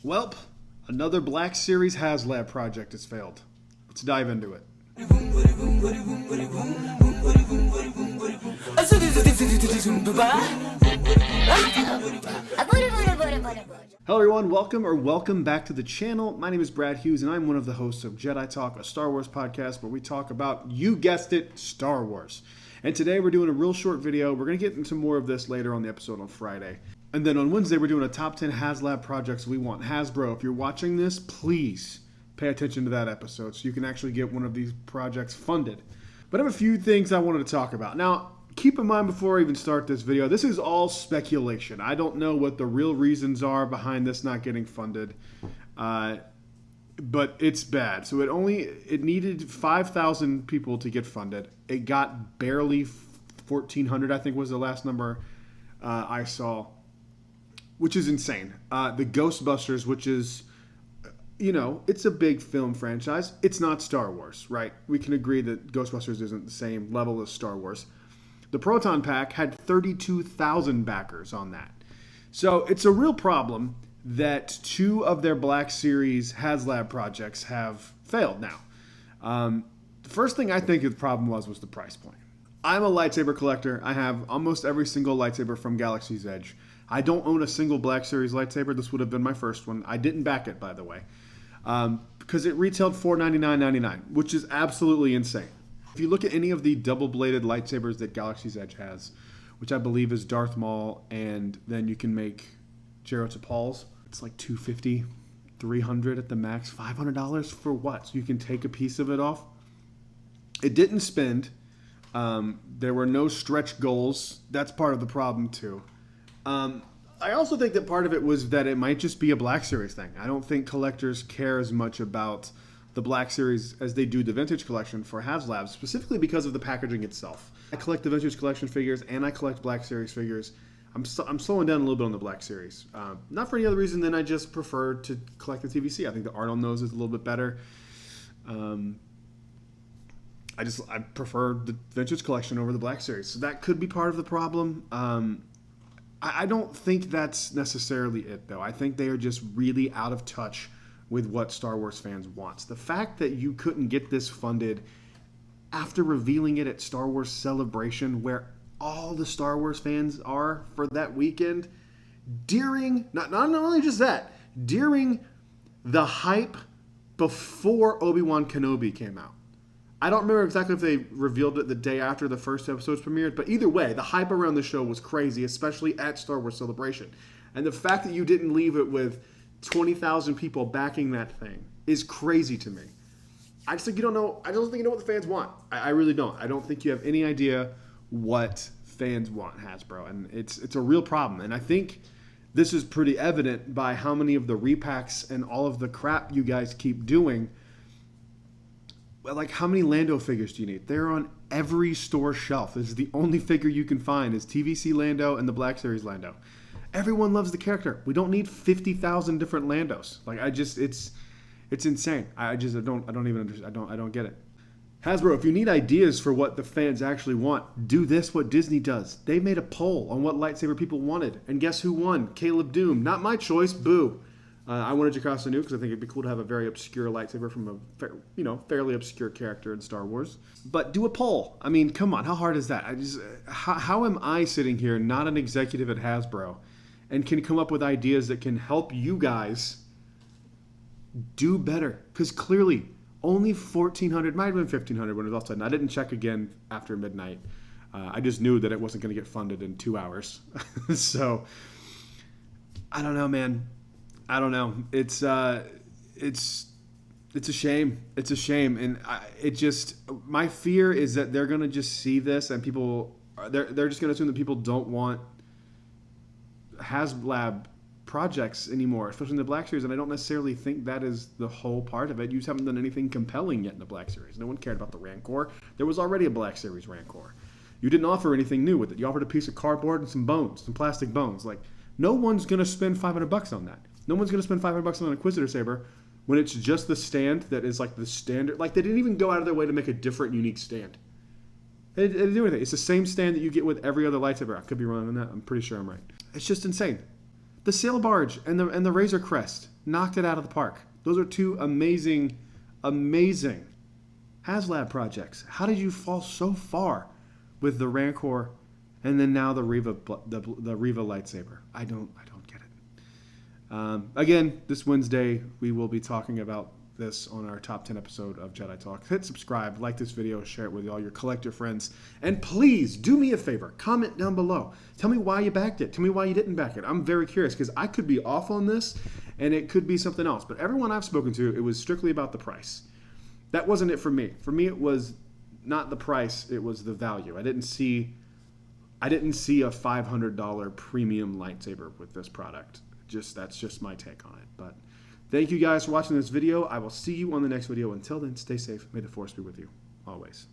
Welp, another Black Series Haslab project has failed. Let's dive into it. Hello everyone, welcome back to the channel. My name is Brad Hughes and I'm one of the hosts of Jedi Talk, a Star Wars podcast where we talk about, you guessed it, Star Wars. And today we're doing a real short video. We're going to get into more of this later on the episode on Friday. And then on Wednesday we're doing a top 10 Haslab projects we want. Hasbro, if you're watching this, please pay attention to that episode so you can actually get one of these projects funded. But I have a few things I wanted to talk about. Now, keep in mind before I even start this video, this is all speculation. I don't know what the real reasons are behind this not getting funded, but it's bad. So it needed 5,000 people to get funded. It got barely 1,400, I think was the last number I saw, which is insane. The Ghostbusters, which is, you know, it's a big film franchise. It's not Star Wars, right? We can agree that Ghostbusters isn't the same level as Star Wars. The Proton Pack had 32,000 backers on that. So it's a real problem that two of their Black Series Haslab projects have failed now. The first thing I think the problem was the price point. I'm a lightsaber collector. I have almost every single lightsaber from Galaxy's Edge. I don't own a single Black Series lightsaber. This would have been my first one. I didn't back it, by the way, because it retailed $499.99, which is absolutely insane. If you look at any of the double-bladed lightsabers that Galaxy's Edge has, which I believe is Darth Maul, and then you can make Jaro Tapal's, it's like $250, $300 at the max, $500 for what? So you can take a piece of it off. It didn't spend. There were no stretch goals. That's part of the problem too. I also think that part of it was that it might just be a Black Series thing. I don't think collectors care as much about the Black Series as they do the Vintage Collection for Haslab, specifically because of the packaging itself. I collect the Vintage Collection figures and I collect Black Series figures. I'm slowing down a little bit on the Black Series. Not for any other reason than I just prefer to collect the TVC. I think the art on those is a little bit better. I prefer the Vintage Collection over the Black Series. So that could be part of the problem. I don't think that's necessarily it, though. I think they are just really out of touch with what Star Wars fans want. The fact that you couldn't get this funded after revealing it at Star Wars Celebration, where all the Star Wars fans are for that weekend, during, not only just that, during the hype before Obi-Wan Kenobi came out. I don't remember exactly if they revealed it the day after the first episodes premiered, but either way, the hype around the show was crazy, especially at Star Wars Celebration. And the fact that you didn't leave it with 20,000 people backing that thing is crazy to me. I just think you don't know. I don't think you know what the fans want. I really don't. I don't think you have any idea what fans want, Hasbro, and it's a real problem. And I think this is pretty evident by how many of the repacks and all of the crap you guys keep doing. Like, how many Lando figures do you need? They're on every store shelf. This is the only figure you can find is TVC Lando and the Black Series Lando. Everyone loves the character. We don't need 50,000 different Landos. Like, it's insane. I don't get it. Hasbro, if you need ideas for what the fans actually want, do this what Disney does. They made a poll on what lightsaber people wanted, and guess who won? Caleb Doom. Not my choice. Boo. I wanted Jocasta Nu because I think it'd be cool to have a very obscure lightsaber from a fairly obscure character in Star Wars. But do a poll. I mean, come on, how hard is that? How am I sitting here, not an executive at Hasbro, and can come up with ideas that can help you guys do better? Because clearly, only 1,400, might have been 1,500 when it was all said. And I didn't check again after midnight. I just knew that it wasn't going to get funded in 2 hours. So, I don't know, man. I don't know. It's a shame. It's a shame, and my fear is that they're gonna just see this and they're just gonna assume that people don't want Haslab projects anymore, especially in the Black Series. And I don't necessarily think that is the whole part of it. You just haven't done anything compelling yet in the Black Series. No one cared about the Rancor. There was already a Black Series Rancor. You didn't offer anything new with it. You offered a piece of cardboard and some bones, some plastic bones. Like, no one's gonna spend $500 on that. No one's going to spend $500 on an Inquisitor Saber when it's just the stand that is like the standard. Like, they didn't even go out of their way to make a different, unique stand. They didn't do anything. It's the same stand that you get with every other lightsaber. I could be wrong on that. I'm pretty sure I'm right. It's just insane. The Sail Barge and the Razor Crest knocked it out of the park. Those are two amazing, amazing Haslab projects. How did you fall so far with the Rancor and then now the Riva lightsaber? I don't get it. Again, this Wednesday we will be talking about this on our top 10 episode of Jedi Talk. Hit subscribe, like this video, share it with all your collector friends, and please do me a favor, comment down below. Tell me why you backed it. Tell me why you didn't back it. I'm very curious because I could be off on this and it could be something else. But everyone I've spoken to, it was strictly about the price. That wasn't it for me. For me, it was not the price, it was the value. I didn't see a $500 premium lightsaber with this product. That's just my take on it. But thank you guys for watching this video. I will see you on the next video. Until then, stay safe. May the Force be with you always.